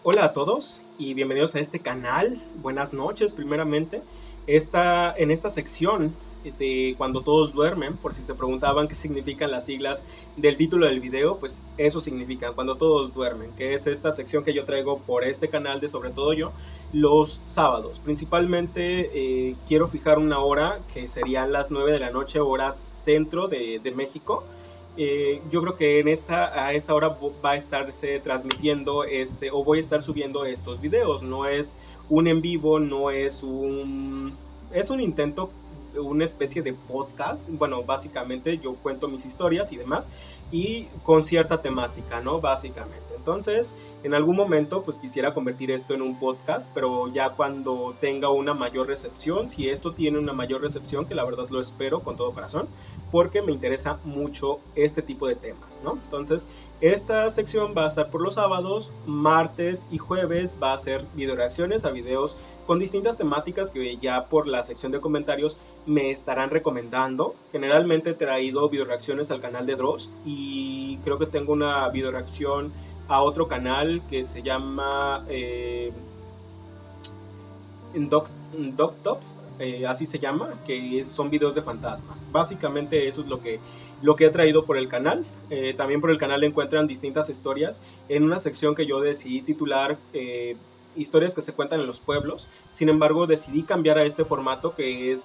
Hola a todos y bienvenidos a este canal. Buenas noches, primeramente. En esta sección de Cuando todos duermen, por si se preguntaban qué significan las siglas del título del video, pues eso significa Cuando todos duermen, que es esta sección que yo traigo por este canal de Sobre Todo Yo los sábados. Principalmente quiero fijar una hora que serían las 9 de la noche, hora centro de México. Yo creo que a esta hora va a estarse transmitiendo o voy a estar subiendo estos videos. No es un en vivo, no es es un intento, una especie de podcast. Bueno, básicamente yo cuento mis historias y demás, y con cierta temática, ¿no? Básicamente. Entonces, en algún momento, pues quisiera convertir esto en un podcast, pero ya cuando tenga una mayor recepción, si esto tiene una mayor recepción, que la verdad lo espero con todo corazón, porque me interesa mucho este tipo de temas, ¿no? Entonces, esta sección va a estar por los sábados, martes y jueves va a ser video reacciones a videos con distintas temáticas que ya por la sección de comentarios me estarán recomendando. Generalmente he traído video reacciones al canal de Dross y creo que tengo una video reacción a otro canal que se llama Doctops, así se llama, que son videos de fantasmas. Básicamente eso es lo que he traído por el canal. También por el canal encuentran distintas historias en una sección que yo decidí titular historias que se cuentan en los pueblos. Sin embargo, decidí cambiar a este formato que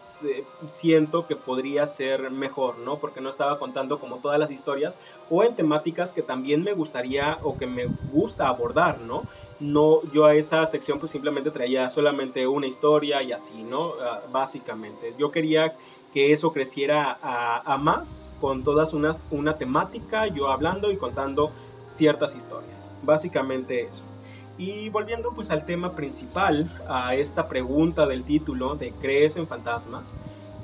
siento que podría ser mejor, ¿no? Porque no estaba contando como todas las historias o en temáticas que también me gustaría o que me gusta abordar, ¿no? No, yo a esa sección pues simplemente traía solamente una historia y así, ¿no? Básicamente. Yo quería que eso creciera a más, con una temática, yo hablando y contando ciertas historias. Básicamente eso. Y volviendo pues al tema principal, a esta pregunta del título de ¿crees en fantasmas?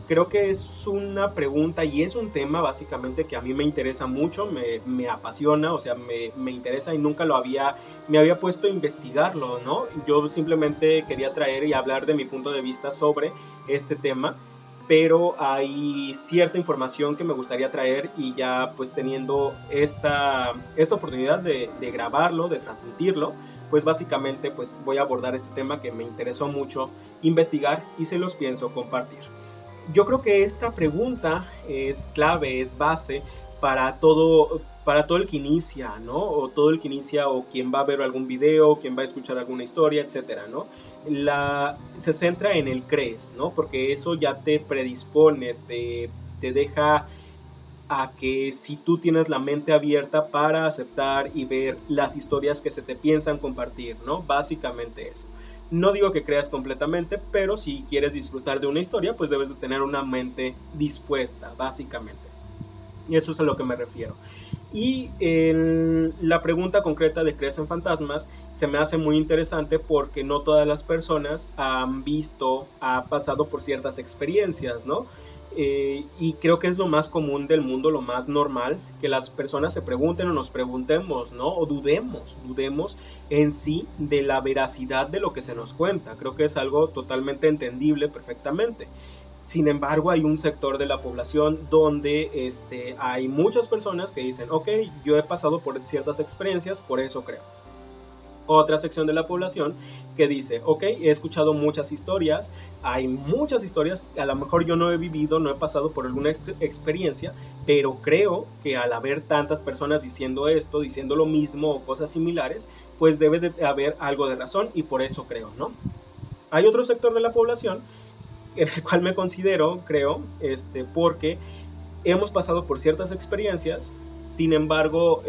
Creo que es una pregunta y es un tema básicamente que a mí me interesa mucho, me apasiona, o sea, me interesa y nunca me había puesto a investigarlo, ¿no? Yo simplemente quería traer y hablar de mi punto de vista sobre este tema, pero hay cierta información que me gustaría traer y ya pues teniendo esta oportunidad de grabarlo, de transmitirlo, pues básicamente pues voy a abordar este tema que me interesó mucho investigar y se los pienso compartir. Yo creo que esta pregunta es clave, es base para todo el que inicia, ¿no? O todo el que inicia o quien va a ver algún video, quien va a escuchar alguna historia, etcétera, ¿no? Se centra en el crees, ¿no? Porque eso ya te predispone, te deja a que si tú tienes la mente abierta para aceptar y ver las historias que se te piensan compartir, ¿no? Básicamente eso. No digo que creas completamente, pero si quieres disfrutar de una historia, pues debes de tener una mente dispuesta, básicamente. Y eso es a lo que me refiero. Y la pregunta concreta de ¿crees en fantasmas? Se me hace muy interesante porque no todas las personas han pasado por ciertas experiencias, ¿no? Y creo que es lo más común del mundo, lo más normal, que las personas se pregunten o nos preguntemos, ¿no? O dudemos en sí de la veracidad de lo que se nos cuenta. Creo que es algo totalmente entendible perfectamente. Sin embargo, hay un sector de la población donde hay muchas personas que dicen, ok, yo he pasado por ciertas experiencias, por eso creo. Otra sección de la población que dice, ok, he escuchado muchas historias, hay muchas historias, a lo mejor yo no he vivido, no he pasado por alguna experiencia, pero creo que al haber tantas personas diciendo esto, diciendo lo mismo o cosas similares, pues debe de haber algo de razón y por eso creo, ¿no? Hay otro sector de la población en el cual me considero, creo, porque hemos pasado por ciertas experiencias, sin embargo,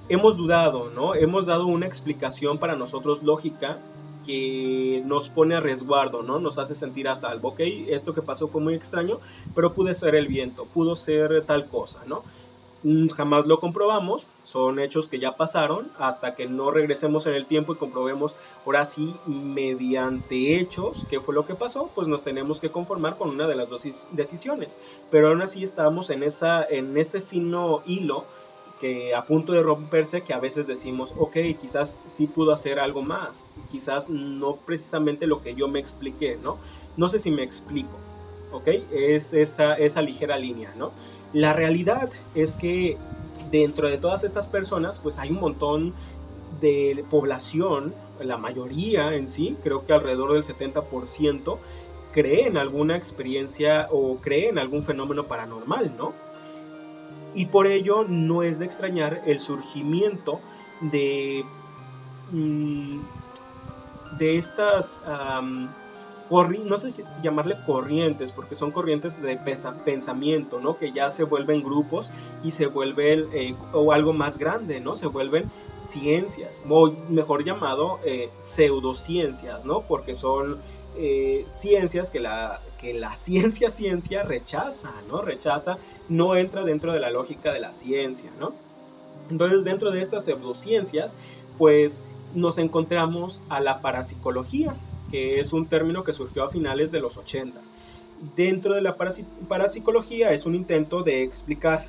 hemos dudado, ¿no? Hemos dado una explicación para nosotros lógica que nos pone a resguardo, ¿no? Nos hace sentir a salvo, ¿ok? Esto que pasó fue muy extraño, pero pudo ser el viento, pudo ser tal cosa, ¿no? Jamás lo comprobamos, son hechos que ya pasaron, hasta que no regresemos en el tiempo y comprobemos, ahora sí, mediante hechos, qué fue lo que pasó, pues nos tenemos que conformar con una de las dos decisiones, pero aún así estamos en ese fino hilo que a punto de romperse, que a veces decimos, ok, quizás sí pudo hacer algo más, quizás no precisamente lo que yo me expliqué, ¿no? No sé si me explico, ¿ok? Es esa ligera línea, ¿no? La realidad es que dentro de todas estas personas, pues hay un montón de población, la mayoría en sí, creo que alrededor del 70%, cree en alguna experiencia o cree en algún fenómeno paranormal, ¿no? Y por ello no es de extrañar el surgimiento de, mm, de estas, no sé si llamarle corrientes, porque son corrientes de pensamiento, ¿no? Que ya se vuelven grupos y se vuelven, o algo más grande, ¿no? Se vuelven ciencias, o mejor llamado, pseudociencias, ¿no? Porque son ciencias que la ciencia rechaza, ¿no? Rechaza, no entra dentro de la lógica de la ciencia, ¿no? Entonces, dentro de estas pseudociencias, pues nos encontramos a la parapsicología, que es un término que surgió a finales de los 80. Dentro de la parapsicología es un intento de explicar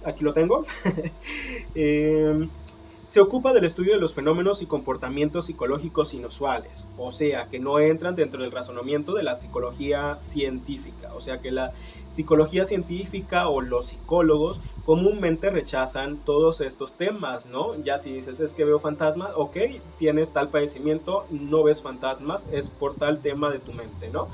aquí lo tengo. eh, Se ocupa del estudio de los fenómenos y comportamientos psicológicos inusuales, o sea, que no entran dentro del razonamiento de la psicología científica, o sea, que la psicología científica o los psicólogos comúnmente rechazan todos estos temas, ¿no? Ya si dices, es que veo fantasmas, ok, tienes tal padecimiento, no ves fantasmas, es por tal tema de tu mente, ¿no?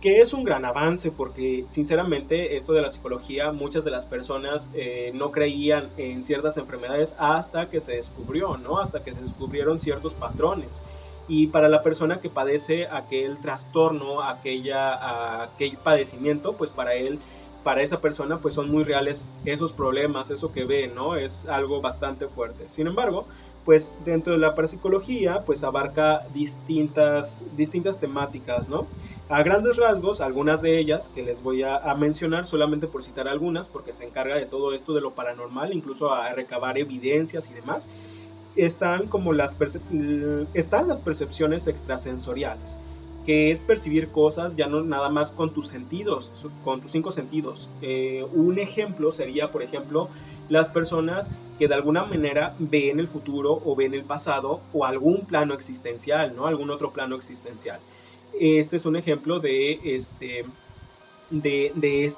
Que es un gran avance porque sinceramente esto de la psicología, muchas de las personas no creían en ciertas enfermedades hasta que se descubrió, ¿no? Hasta que se descubrieron ciertos patrones. Y para la persona que padece aquel trastorno, aquel padecimiento, pues para esa persona, pues son muy reales esos problemas, eso que ve, ¿no? Es algo bastante fuerte. Sin embargo, pues dentro de la parapsicología, pues abarca distintas temáticas, ¿no? A grandes rasgos, algunas de ellas que les voy a mencionar solamente por citar algunas, porque se encarga de todo esto de lo paranormal, incluso a recabar evidencias y demás, están las percepciones extrasensoriales, que es percibir cosas ya no nada más con tus sentidos, con tus 5 sentidos. Un ejemplo sería, por ejemplo, las personas que de alguna manera ven el futuro o ven el pasado o algún plano existencial, ¿no? Algún otro plano existencial. Este es un ejemplo de este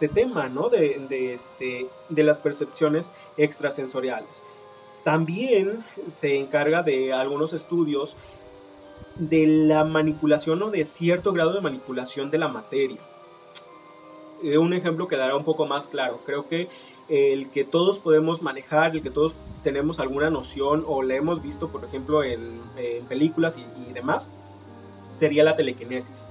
tema, ¿no? De las percepciones extrasensoriales. También se encarga de algunos estudios de la manipulación o de cierto grado de manipulación de la materia. Un ejemplo que dará un poco más claro. Creo que el que todos podemos manejar, el que todos tenemos alguna noción o la hemos visto, por ejemplo, en películas y demás, sería la telequinesis.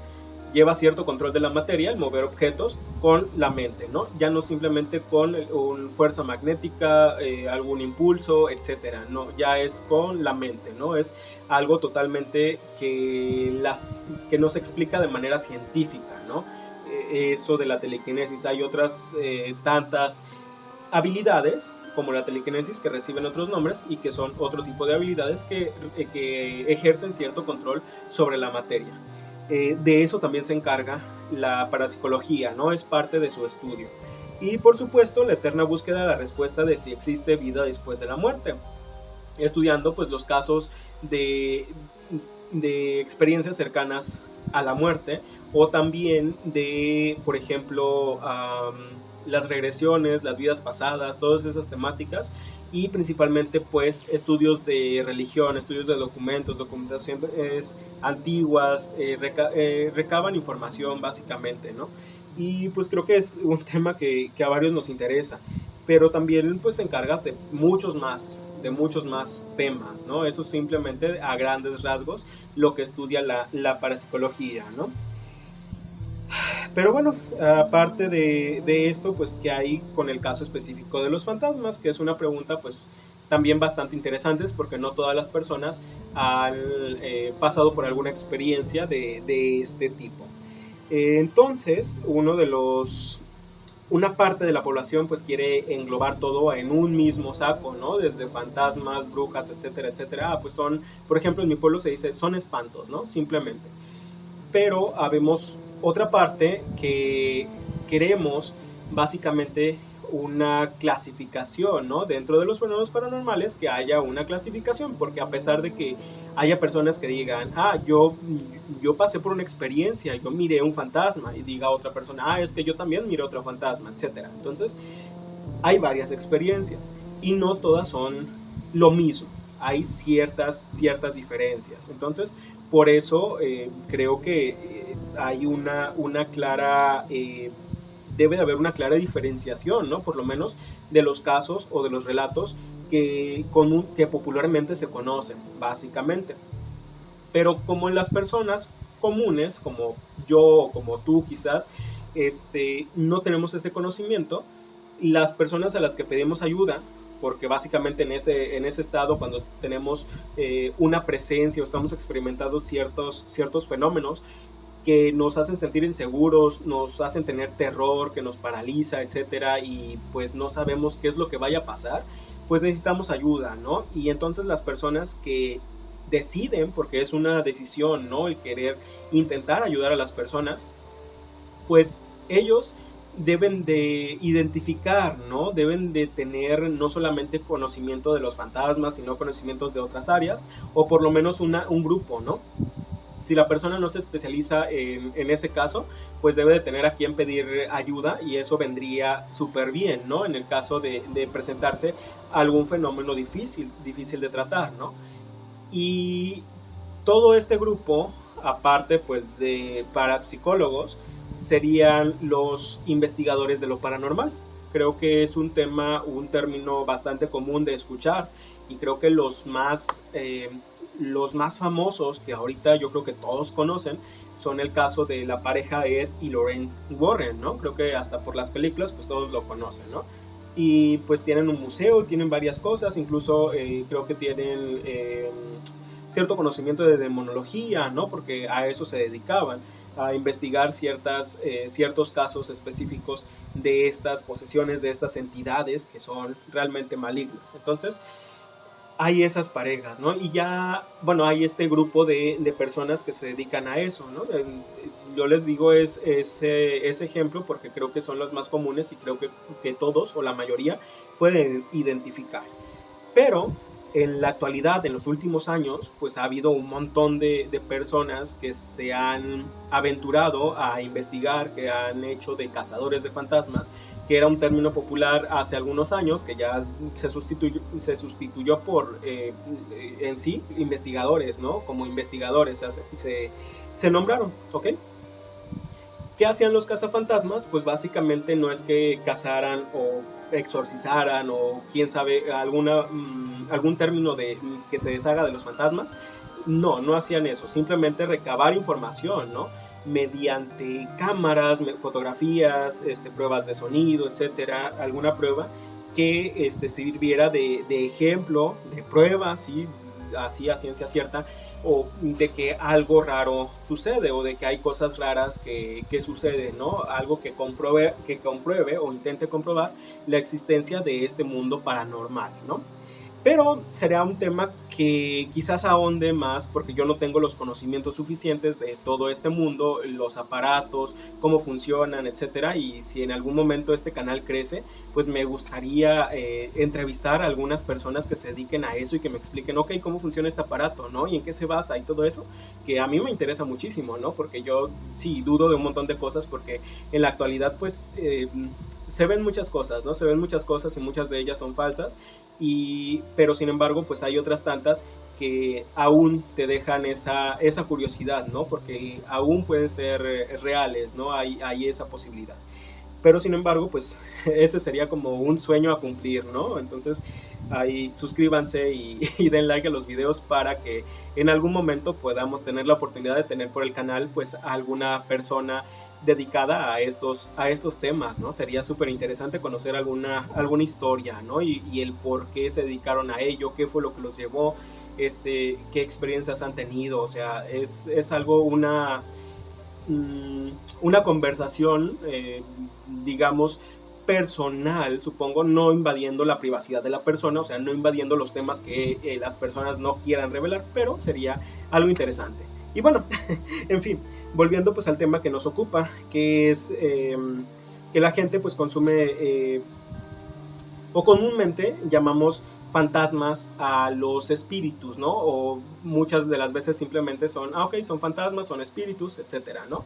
Lleva cierto control de la materia, el mover objetos con la mente, ¿no? Ya no simplemente con una fuerza magnética, algún impulso, etcétera, no, ya es con la mente, ¿no? Es algo totalmente que no se explica de manera científica, ¿no? Eso de la telequinesis, hay otras tantas habilidades como la telequinesis que reciben otros nombres y que son otro tipo de habilidades que ejercen cierto control sobre la materia. De eso también se encarga la parapsicología, ¿no? Es parte de su estudio. Y por supuesto, la eterna búsqueda de la respuesta de si existe vida después de la muerte. Estudiando pues los casos de experiencias cercanas a la muerte o también de, por ejemplo, las regresiones, las vidas pasadas, todas esas temáticas y principalmente pues estudios de religión, estudios de documentaciones antiguas, recaban información básicamente, ¿no? Y pues creo que es un tema que a varios nos interesa, pero también pues se encarga de muchos más temas, ¿no? Eso simplemente a grandes rasgos lo que estudia la parapsicología, ¿no? Pero bueno, aparte de esto, pues ¿qué hay con el caso específico de los fantasmas? Que es una pregunta pues también bastante interesante porque no todas las personas han pasado por alguna experiencia de este tipo. Entonces, una parte de la población pues quiere englobar todo en un mismo saco, ¿no? Desde fantasmas, brujas, etcétera, etcétera. Pues son, por ejemplo, en mi pueblo se dice, son espantos, ¿no? Simplemente. Pero habemos otra parte que queremos básicamente una clasificación, ¿no? Dentro de los fenómenos paranormales que haya una clasificación, porque a pesar de que haya personas que digan, yo pasé por una experiencia, yo miré un fantasma, y diga otra persona, es que yo también miré otro fantasma, etcétera. Entonces, hay varias experiencias y no todas son lo mismo. Hay ciertas diferencias. Entonces, por eso creo que hay una clara, debe de haber una clara diferenciación, ¿no? Por lo menos de los casos o de los relatos que popularmente se conocen, básicamente. Pero como en las personas comunes, como yo o como tú quizás, no tenemos ese conocimiento, las personas a las que pedimos ayuda, porque básicamente en ese estado, cuando tenemos una presencia o estamos experimentando ciertos fenómenos que nos hacen sentir inseguros, nos hacen tener terror, que nos paraliza, etcétera, y pues no sabemos qué es lo que vaya a pasar, pues necesitamos ayuda, ¿no? Y entonces las personas que deciden, porque es una decisión, ¿no? El querer intentar ayudar a las personas, pues ellos deben de identificar, ¿no? Deben de tener no solamente conocimiento de los fantasmas, sino conocimientos de otras áreas, o por lo menos un grupo, ¿no? Si la persona no se especializa en ese caso, pues debe de tener a quien pedir ayuda, y eso vendría súper bien, ¿no? En el caso de presentarse algún fenómeno difícil de tratar, ¿no? Y todo este grupo, aparte pues de parapsicólogos, serían los investigadores de lo paranormal. Creo que es un término bastante común de escuchar, y creo que los más famosos, que ahorita yo creo que todos conocen, son el caso de la pareja Ed y Lorraine Warren, ¿no? Creo que hasta por las películas pues todos lo conocen, ¿no? Y pues tienen un museo, tienen varias cosas, incluso creo que tienen cierto conocimiento de demonología, ¿no? Porque a eso se dedicaban, a investigar ciertos casos específicos de estas posesiones, de estas entidades que son realmente malignas. Entonces, hay esas parejas, ¿no? Y ya, bueno, hay este grupo de personas que se dedican a eso, ¿no? Yo les digo ese ejemplo porque creo que son los más comunes, y creo que todos o la mayoría pueden identificar. Pero en la actualidad, en los últimos años, pues ha habido un montón de personas que se han aventurado a investigar, que han hecho de cazadores de fantasmas, que era un término popular hace algunos años, que ya se sustituyó por, en sí, investigadores, ¿no? Como investigadores se nombraron, ¿ok? ¿Qué hacían los cazafantasmas? Pues básicamente no es que cazaran o exorcizaran o quién sabe, algún término que se deshaga de los fantasmas. No, no hacían eso. Simplemente recabar información, ¿no? Mediante cámaras, fotografías, pruebas de sonido, etcétera. Alguna prueba que sirviera de ejemplo, de prueba, ¿sí? Así a ciencia cierta, o de que algo raro sucede, o de que hay cosas raras que suceden, ¿no? Algo que compruebe o intente comprobar la existencia de este mundo paranormal, ¿no? Pero será un tema que quizás ahonde más, porque yo no tengo los conocimientos suficientes de todo este mundo, los aparatos, cómo funcionan, etcétera. Y si en algún momento este canal crece, pues me gustaría entrevistar a algunas personas que se dediquen a eso y que me expliquen, ok, cómo funciona este aparato, ¿no? Y en qué se basa y todo eso, que a mí me interesa muchísimo, ¿no? Porque yo sí dudo de un montón de cosas, porque en la actualidad pues se ven muchas cosas, ¿no? Se ven muchas cosas y muchas de ellas son falsas. Pero sin embargo pues hay otras tantas que aún te dejan esa curiosidad, ¿no? Porque aún pueden ser reales, ¿no? Hay esa posibilidad. Pero sin embargo pues ese sería como un sueño a cumplir, ¿no? Entonces ahí suscríbanse y den like a los videos para que en algún momento podamos tener la oportunidad de tener por el canal pues alguna persona dedicada a estos temas, ¿no? Sería súper interesante conocer alguna historia, ¿no? Y el por qué se dedicaron a ello, qué fue lo que los llevó, qué experiencias han tenido. O sea, es algo, una conversación, digamos, personal, supongo, no invadiendo la privacidad de la persona, o sea, no invadiendo los temas que las personas no quieran revelar, pero sería algo interesante. Y bueno, en fin, volviendo pues al tema que nos ocupa, que es que la gente pues consume, o comúnmente llamamos fantasmas a los espíritus, ¿no? O muchas de las veces simplemente son, ok, son fantasmas, son espíritus, etcétera, ¿no?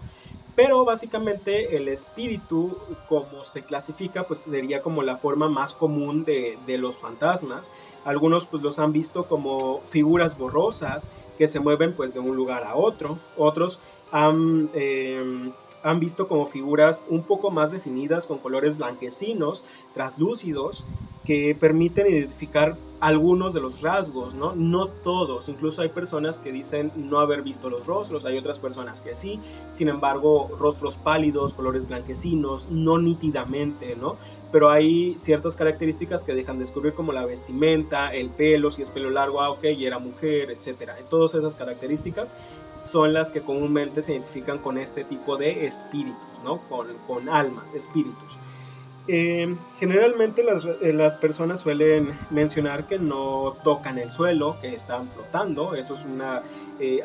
Pero básicamente el espíritu, como se clasifica, pues sería como la forma más común de los fantasmas. Algunos pues los han visto como figuras borrosas que se mueven pues de un lugar a otro. Otros han, han visto como figuras un poco más definidas con colores blanquecinos, traslúcidos, que permiten identificar algunos de los rasgos, ¿no? No todos, incluso hay personas que dicen no haber visto los rostros, hay otras personas que sí, sin embargo, rostros pálidos, colores blanquecinos, no nítidamente, ¿no? Pero hay ciertas características que dejan descubrir como la vestimenta, el pelo, si es pelo largo, ok, y era mujer, etc. Todas esas características son las que comúnmente se identifican con este tipo de espíritus, ¿no? Con almas, espíritus. Generalmente las personas suelen mencionar que no tocan el suelo, que están flotando. Eso es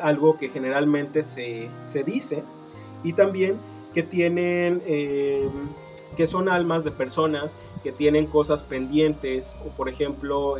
algo que generalmente se dice. Y también que tienen, que son almas de personas que tienen cosas pendientes, o por ejemplo,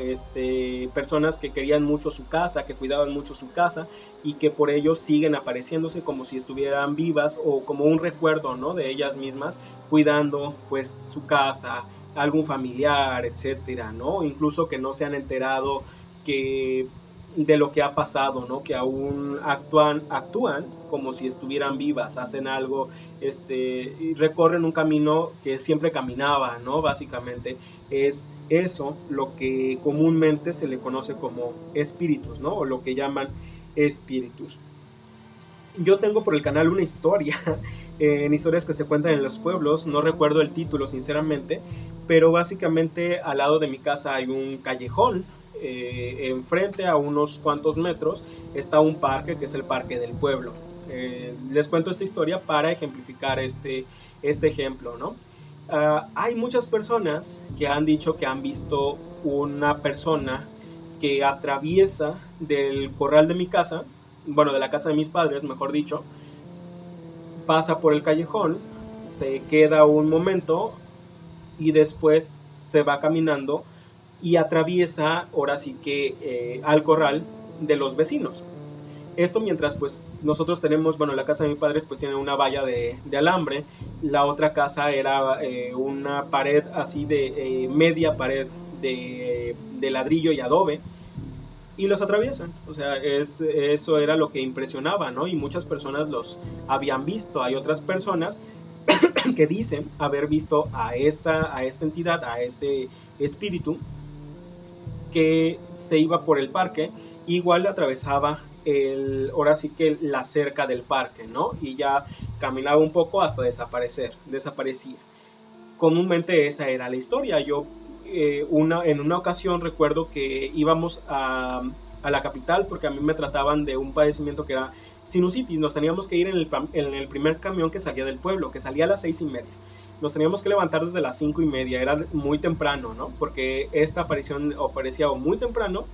personas que querían mucho su casa, que cuidaban mucho su casa, y que por ello siguen apareciéndose como si estuvieran vivas, o como un recuerdo, ¿no?, de ellas mismas, cuidando pues su casa, algún familiar, etcétera, ¿no? Incluso que no se han enterado que de lo que ha pasado, ¿no? Que aún actúan como si estuvieran vivas, hacen algo, y recorren un camino que siempre caminaba, ¿no? Básicamente es eso lo que comúnmente se le conoce como espíritus, ¿no? O lo que llaman espíritus. Yo tengo por el canal una historia, en historias que se cuentan en los pueblos, no recuerdo el título sinceramente, pero básicamente al lado de mi casa hay un callejón, enfrente a unos cuantos metros está un parque que es el parque del pueblo. Les cuento esta historia para ejemplificar este ejemplo, ¿no? Hay muchas personas que han dicho que han visto una persona que atraviesa del corral de mi casa, bueno, de la casa de mis padres, mejor dicho, pasa por el callejón, se queda un momento y después se va caminando y atraviesa, ahora sí que, al corral de los vecinos. Esto mientras pues nosotros tenemos, bueno, la casa de mi padre pues tiene una valla de alambre, la otra casa era una pared así de media pared de ladrillo y adobe, y los atraviesan. O sea, eso era lo que impresionaba, ¿no? Y muchas personas los habían visto. Hay otras personas que dicen haber visto a esta entidad, a este espíritu, que se iba por el parque, igual atravesaba ahora sí que la cerca del parque, ¿no? Y ya caminaba un poco hasta desaparecía. Comúnmente esa era la historia. Yo en una ocasión recuerdo que íbamos a la capital porque a mí me trataban de un padecimiento que era sinusitis. Nos teníamos que ir en el primer camión que salía del pueblo, que salía a las 6:30. Nos teníamos que levantar desde las 5:30, era muy temprano, ¿no? Porque esta aparición aparecía o muy temprano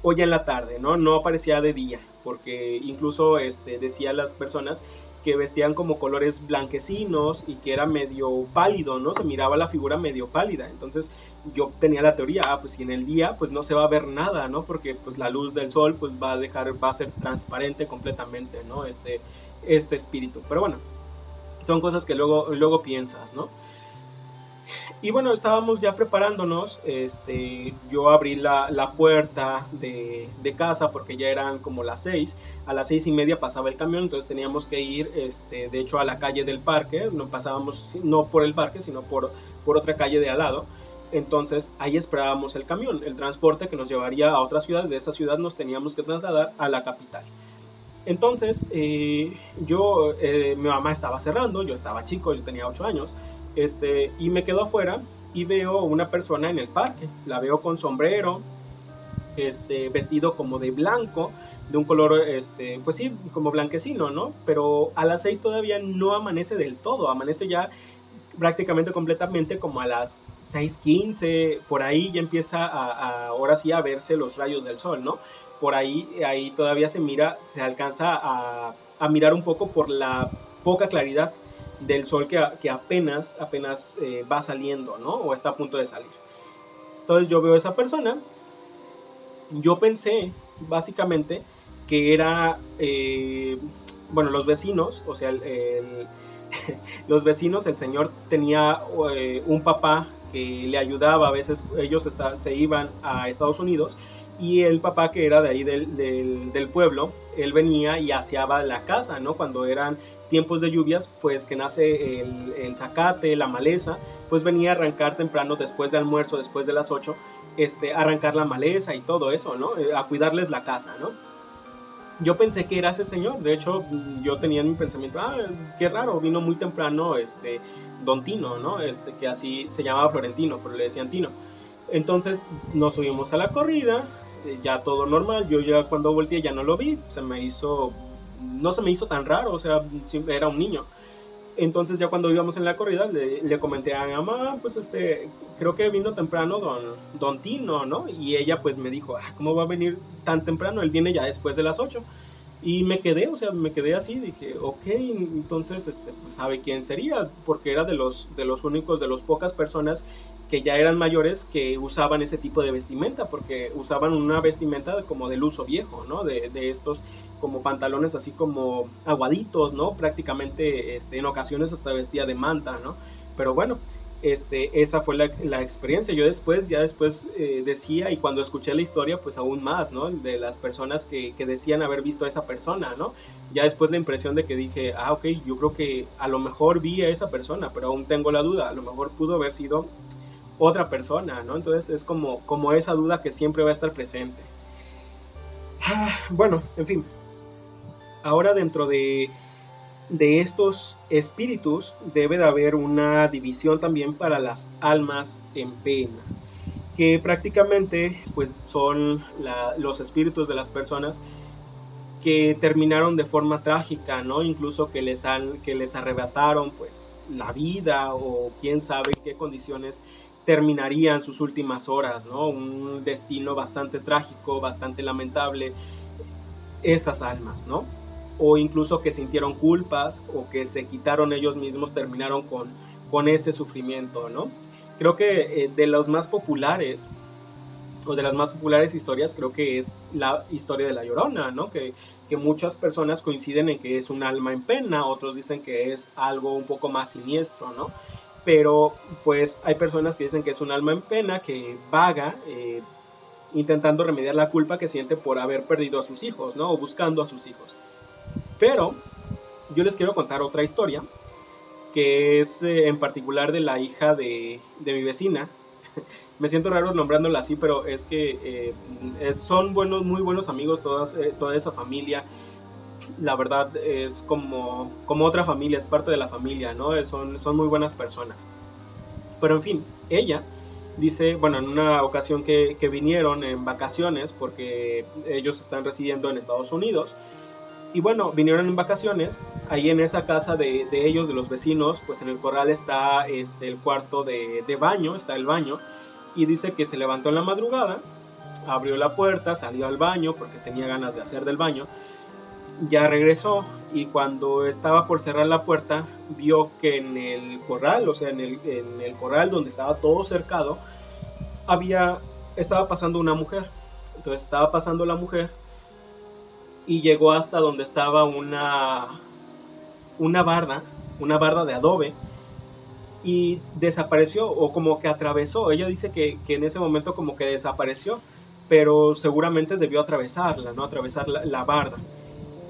o ya en la tarde, ¿no? No aparecía de día, porque incluso decía las personas que vestían como colores blanquecinos y que era medio pálido, ¿no? Se miraba la figura medio pálida. Entonces yo tenía la teoría, pues si en el día pues no se va a ver nada, ¿no? Porque pues la luz del sol pues va a ser transparente completamente, ¿no? Este espíritu. Pero bueno, son cosas que luego piensas, ¿no? Y bueno, estábamos ya preparándonos, yo abrí la puerta de casa porque ya eran como las 6, a las 6:30 pasaba el camión, entonces teníamos que ir, de hecho, a la calle del parque, no pasábamos, no por el parque, sino por otra calle de al lado. Entonces ahí esperábamos el camión, el transporte que nos llevaría a otra ciudad. De esa ciudad nos teníamos que trasladar a la capital. Entonces, mi mamá estaba cerrando, yo estaba chico, yo tenía 8 años, y me quedo afuera y veo una persona en el parque. La veo con sombrero, vestido como de blanco, de un color, pues sí, como blanquecino, ¿no? Pero a las 6 todavía no amanece del todo, amanece ya prácticamente completamente como a las 6:15, por ahí ya empieza ahora sí a verse los rayos del sol, ¿no? Por ahí todavía se alcanza a mirar un poco por la poca claridad del sol que apenas va saliendo, ¿no? O está a punto de salir. Entonces yo veo a esa persona, yo pensé básicamente que era bueno, los vecinos, o sea, los vecinos, el señor tenía un papá que le ayudaba, a veces ellos se iban a Estados Unidos y el papá que era de ahí del pueblo, él venía y aseaba la casa, ¿no? Cuando eran tiempos de lluvias, pues que nace el zacate, la maleza, pues venía a arrancar temprano después de almuerzo, después de las 8, arrancar la maleza y todo eso, ¿no? A cuidarles la casa, ¿no? Yo pensé que era ese señor, de hecho yo tenía en mi pensamiento, qué raro, vino muy temprano Don Tino, ¿no? Que así se llamaba Florentino, pero le decían Tino. Entonces nos subimos a la corrida, ya todo normal, yo ya cuando volteé ya no lo vi, no se me hizo tan raro, o sea, era un niño. Entonces ya cuando íbamos en la corrida le comenté a mi mamá, pues creo que vino temprano don Tino, ¿no? Y ella pues me dijo, ¿cómo va a venir tan temprano? Él viene ya después de las 8. Y me quedé, o sea, me quedé así, dije, ok, entonces, pues sabe quién sería, porque era de los únicos, de las pocas personas que ya eran mayores que usaban ese tipo de vestimenta, porque usaban una vestimenta como del uso viejo, ¿no? De estos como pantalones así como aguaditos, ¿no? Prácticamente, en ocasiones hasta vestía de manta, ¿no? Pero bueno, esa fue la experiencia. Yo ya después decía, y cuando escuché la historia, pues aún más, ¿no? De las personas que decían haber visto a esa persona, ¿no? Ya después la impresión de que dije, ok, yo creo que a lo mejor vi a esa persona, pero aún tengo la duda, a lo mejor pudo haber sido otra persona, ¿no? Entonces es como esa duda que siempre va a estar presente. Bueno, en fin, ahora dentro de estos espíritus debe de haber una división también para las almas en pena, que prácticamente pues son los espíritus de las personas que terminaron de forma trágica, ¿no? Incluso que les arrebataron pues la vida, o quién sabe en qué condiciones terminarían sus últimas horas, ¿no? Un destino bastante trágico, bastante lamentable, estas almas, ¿no? O incluso que sintieron culpas o que se quitaron ellos mismos, terminaron con ese sufrimiento, ¿no? Creo que de los más populares, o de las más populares historias, creo que es la historia de La Llorona, ¿no? Que muchas personas coinciden en que es un alma en pena, otros dicen que es algo un poco más siniestro, ¿no? Pero pues hay personas que dicen que es un alma en pena que vaga, intentando remediar la culpa que siente por haber perdido a sus hijos, ¿no? O buscando a sus hijos. Pero yo les quiero contar otra historia, que es en particular de la hija de mi vecina. Me siento raro nombrándola así, pero es que son muy buenos amigos toda esa familia. La verdad es como otra familia, es parte de la familia, ¿no? Son muy buenas personas. Pero en fin, ella dice, bueno, en una ocasión que vinieron en vacaciones, porque ellos están residiendo en Estados Unidos, y bueno, vinieron en vacaciones, ahí en esa casa de ellos, de los vecinos, pues en el corral está el cuarto de baño, está el baño, y dice que se levantó en la madrugada, abrió la puerta, salió al baño porque tenía ganas de hacer del baño, ya regresó, y cuando estaba por cerrar la puerta, vio que en el corral, o sea, en el corral donde estaba todo cercado, estaba pasando una mujer. Entonces estaba pasando la mujer y llegó hasta donde estaba una barda, de adobe, y desapareció, o como que atravesó. Ella dice que en ese momento como que desapareció, pero seguramente debió atravesarla, ¿no? Atravesar la barda.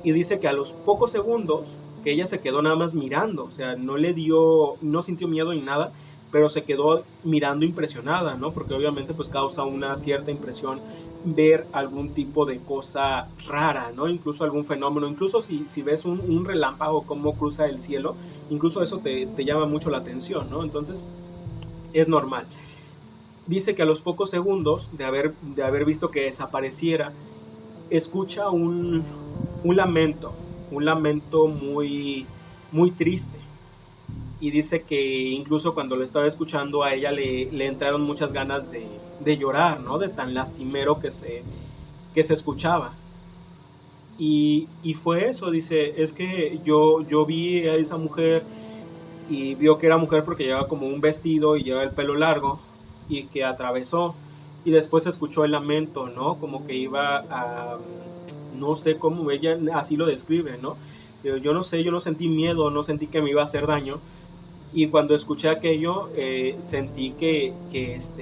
Y dice que a los pocos segundos que ella se quedó nada más mirando, o sea, no sintió miedo ni nada, pero se quedó mirando impresionada, ¿no? Porque obviamente pues causa una cierta impresión ver algún tipo de cosa rara, ¿no? Incluso algún fenómeno, incluso si ves un relámpago cómo cruza el cielo, incluso eso te llama mucho la atención, ¿no? Entonces es normal. Dice que a los pocos segundos de haber visto que desapareciera, escucha un lamento muy, muy triste. Y dice que incluso cuando lo estaba escuchando a ella le entraron muchas ganas de llorar, ¿no? De tan lastimero que se escuchaba. Y fue eso, dice, es que yo vi a esa mujer y vio que era mujer porque llevaba como un vestido y llevaba el pelo largo, y que atravesó, y después escuchó el lamento, ¿no? Como que iba a, no sé cómo ella así lo describe, ¿no? Yo no sé, yo no sentí miedo, no sentí que me iba a hacer daño. Y cuando escuché aquello, sentí que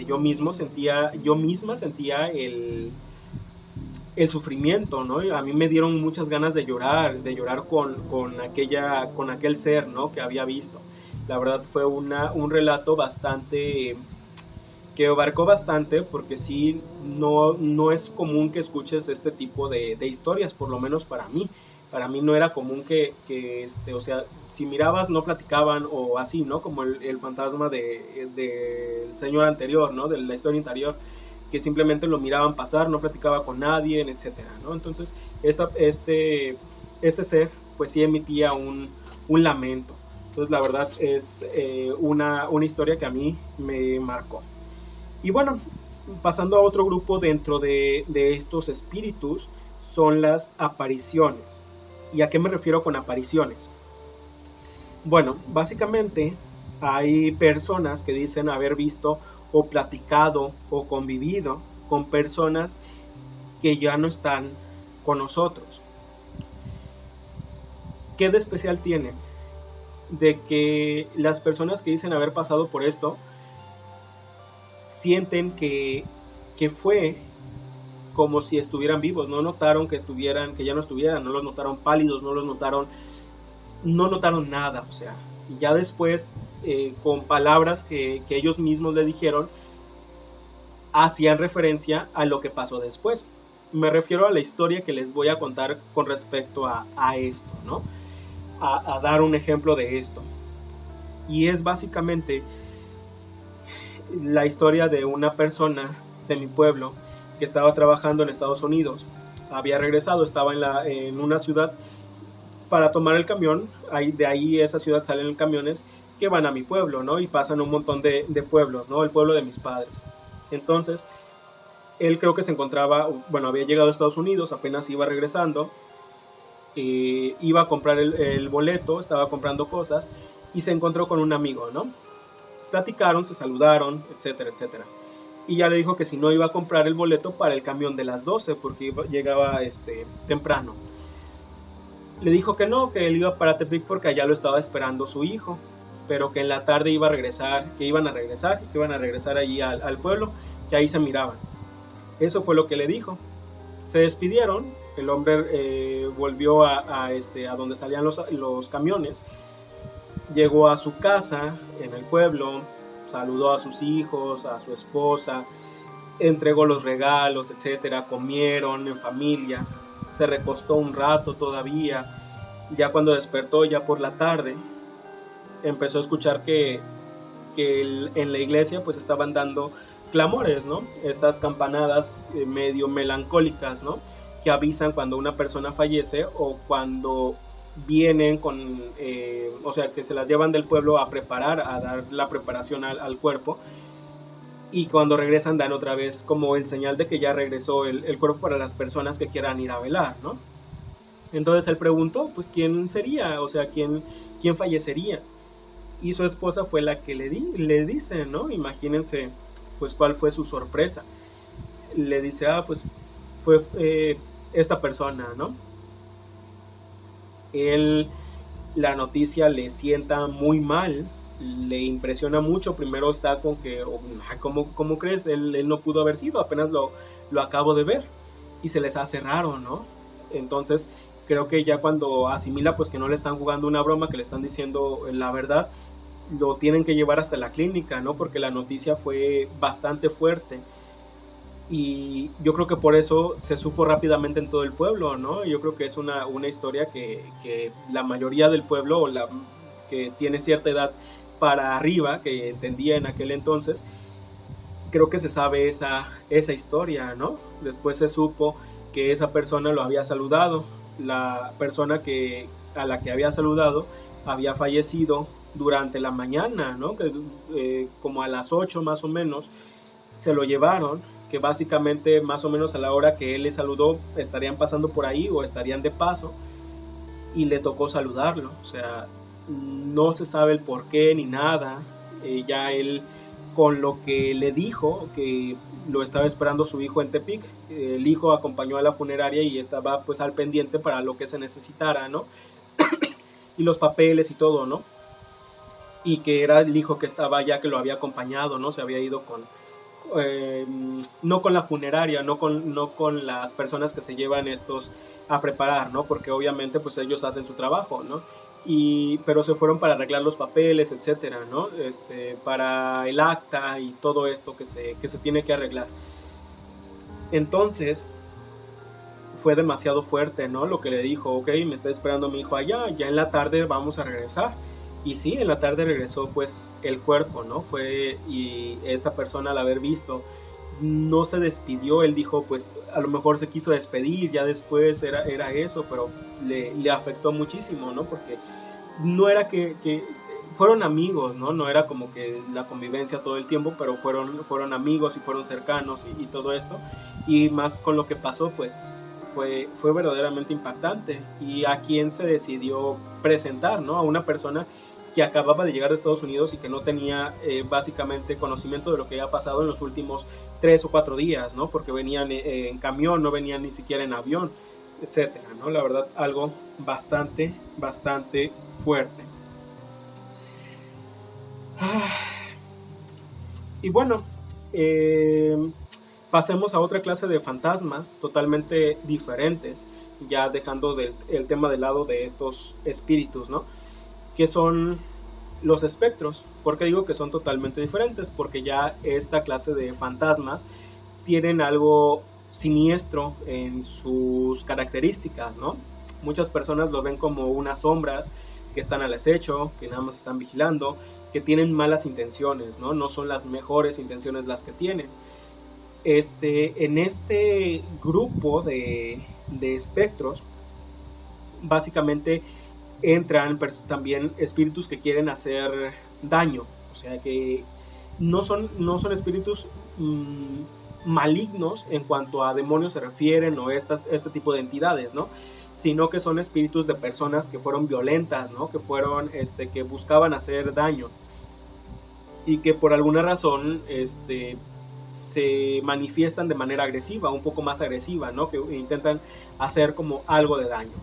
yo misma sentía el sufrimiento, ¿no? Y a mí me dieron muchas ganas de llorar con aquel ser, ¿no? Que había visto. La verdad fue un relato bastante, que abarcó bastante, porque sí, no es común que escuches este tipo de historias, por lo menos para mí. Para mí no era común o sea, si mirabas no platicaban o así, ¿no? Como el fantasma del señor anterior, ¿no? De la historia anterior, que simplemente lo miraban pasar, no platicaba con nadie, etcétera, ¿no? Entonces, este ser, pues sí emitía un lamento. Entonces, la verdad es una historia que a mí me marcó. Y bueno, pasando a otro grupo dentro de estos espíritus, son las apariciones. ¿Y a qué me refiero con apariciones? Bueno, básicamente hay personas que dicen haber visto o platicado o convivido con personas que ya no están con nosotros. ¿Qué de especial tiene? De que las personas que dicen haber pasado por esto sienten que fue como si estuvieran vivos, no notaron que ya no estuvieran, no los notaron pálidos, no notaron nada, o sea, ya después, con palabras que ellos mismos le dijeron, hacían referencia a lo que pasó después. Me refiero a la historia que les voy a contar con respecto a esto, ¿no? A dar un ejemplo de esto. Y es básicamente la historia de una persona de mi pueblo que estaba trabajando en Estados Unidos. Había regresado, estaba en una ciudad para tomar el camión. De ahí esa ciudad salen camiones que van a mi pueblo, ¿no? Y pasan un montón de pueblos, ¿no? El pueblo de mis padres. Entonces, él creo que se encontraba, bueno, había llegado a Estados Unidos, apenas iba regresando, iba a comprar el boleto, estaba comprando cosas y se encontró con un amigo, ¿no? Platicaron, se saludaron, etcétera, etcétera. Y ya le dijo que si no iba a comprar el boleto para el camión de las 12 porque llegaba temprano. Le dijo que no, que él iba para Tepic porque allá lo estaba esperando su hijo, pero que en la tarde iba a regresar, que iban a regresar allí al pueblo, que ahí se miraban. Eso fue lo que le dijo. Se despidieron, el hombre volvió a donde salían los camiones, llegó a su casa en el pueblo, saludó a sus hijos, a su esposa, entregó los regalos, etcétera, comieron en familia, se recostó un rato todavía. Ya cuando despertó, ya por la tarde, empezó a escuchar que en la iglesia pues estaban dando clamores, ¿no? Estas campanadas medio melancólicas, ¿no? Que avisan cuando una persona fallece o cuando vienen o sea, que se las llevan del pueblo a preparar, a dar la preparación al cuerpo, y cuando regresan dan otra vez como en señal de que ya regresó el cuerpo para las personas que quieran ir a velar, ¿no? Entonces él preguntó, pues, ¿quién sería? O sea, ¿quién fallecería? Y su esposa fue la que le dice, ¿no? Imagínense, pues, cuál fue su sorpresa. Le dice, pues, fue esta persona, ¿no? Él, la noticia le sienta muy mal, le impresiona mucho. Primero está con que, ¿cómo crees? Él no pudo haber sido, apenas lo acabo de ver. Y se les hace raro, ¿no? Entonces, creo que ya cuando asimila, pues, que no le están jugando una broma, que le están diciendo la verdad, lo tienen que llevar hasta la clínica, ¿no? Porque la noticia fue bastante fuerte. Y yo creo que por eso se supo rápidamente en todo el pueblo, ¿no? Yo creo que es una historia que la mayoría del pueblo, o que tiene cierta edad para arriba, que entendía en aquel entonces, creo que se sabe esa historia, ¿no? Después se supo que esa persona lo había saludado. La persona a la que había saludado había fallecido durante la mañana, ¿no? Como a las 8 más o menos, se lo llevaron, que básicamente más o menos a la hora que él le saludó estarían pasando por ahí o estarían de paso, y le tocó saludarlo. O sea, no se sabe el por qué ni nada. Ya él, con lo que le dijo, que lo estaba esperando su hijo en Tepic, el hijo acompañó a la funeraria y estaba pues al pendiente para lo que se necesitara, ¿no? y los papeles y todo, ¿no? Y que era el hijo que estaba ya, que lo había acompañado, ¿no? Se había ido con, no con la funeraria, no con las personas que se llevan estos a preparar, ¿no? Porque obviamente pues ellos hacen su trabajo, ¿no? Pero se fueron para arreglar los papeles, etcétera, ¿no? Para el acta y todo esto que se tiene que arreglar. Entonces fue demasiado fuerte, ¿no? Lo que le dijo, ok, me está esperando mi hijo allá, ya en la tarde vamos a regresar. Y sí, en la tarde regresó pues el cuerpo, ¿no? Y esta persona al haber visto no se despidió, él dijo pues a lo mejor se quiso despedir, ya después era eso, pero le afectó muchísimo, ¿no? Porque no era que fueron amigos, ¿no? No era como que la convivencia todo el tiempo, pero fueron amigos y fueron cercanos y todo esto. Y más con lo que pasó, pues fue verdaderamente impactante. Y a quién se decidió presentar, ¿no? A una persona que acababa de llegar de Estados Unidos y que no tenía básicamente conocimiento de lo que había pasado en los últimos 3 o 4 días, ¿no? Porque venían en camión, no venían ni siquiera en avión, etcétera, ¿no? La verdad, algo bastante, bastante fuerte. Y bueno, pasemos a otra clase de fantasmas totalmente diferentes, ya dejando el tema de lado de estos espíritus, ¿no? Que son los espectros. ¿Por qué digo que son totalmente diferentes? Porque ya esta clase de fantasmas tienen algo siniestro en sus características, ¿no? Muchas personas lo ven como unas sombras que están al acecho, que nada más están vigilando, que tienen malas intenciones, ¿no? No son las mejores intenciones las que tienen. En este grupo de espectros, básicamente entran también espíritus que quieren hacer daño, o sea que no son espíritus malignos en cuanto a demonios se refieren o este tipo de entidades, ¿no? Sino que son espíritus de personas que fueron violentas, ¿no? Que fueron, que buscaban hacer daño y que por alguna razón, se manifiestan de manera agresiva, un poco más agresiva, ¿no? Que intentan hacer como algo de daño.